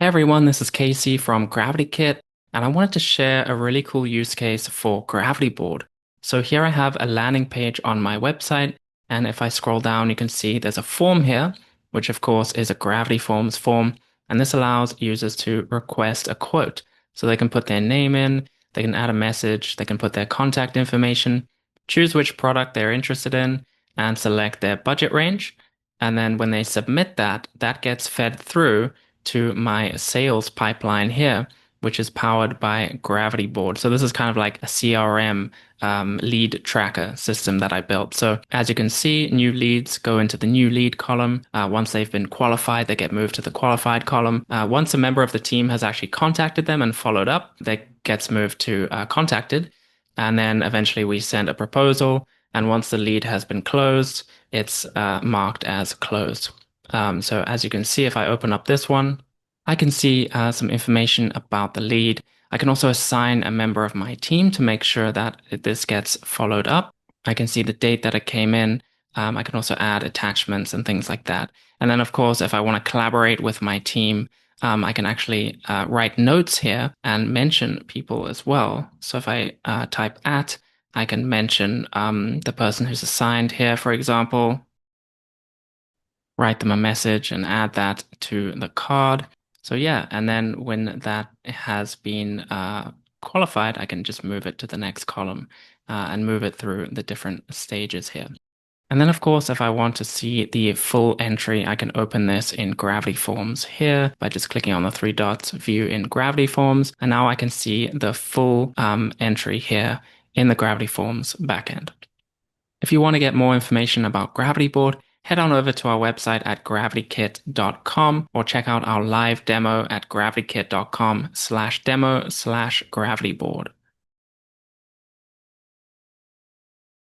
Hey everyone, this is Casey from GravityKit, and I wanted to share a really cool use case for GravityBoard. So here I have a landing page on my website, and if I scroll down, you can see there's a form here, which of course is a Gravity Forms form, and this allows users to request a quote. So they can put their name in, they can add a message, they can put their contact information, choose which product they're interested in, and select their budget range. And then when they submit that, that gets fed through to my sales pipeline here, which is powered by GravityBoard. So this is kind of like a CRM lead tracker system that I built. So as you can see, new leads go into the new lead column. Once they've been qualified, they get moved to the qualified column. Once a member of the team has actually contacted them and followed up, that gets moved to contacted. And then eventually we send a proposal. And once the lead has been closed, it's marked as closed. So as you can see, if I open up this one, I can see some information about the lead. I can also assign a member of my team to make sure that this gets followed up. I can see the date that it came in. I can also add attachments and things like that. And then, of course, if I want to collaborate with my team, I can actually write notes here and mention people as well. So if I type at, I can mention the person who's assigned here, for example, write them a message and add that to the card. So yeah, and then when that has been qualified, I can just move it to the next column and move it through the different stages here. And then, of course, if I want to see the full entry, I can open this in Gravity Forms here by just clicking on the three dots, View in Gravity Forms. And now I can see the full entry here in the Gravity Forms backend. If you want to get more information about GravityBoard, head on over to our website at gravitykit.com or check out our live demo at gravitykit.com/demo/gravityboard.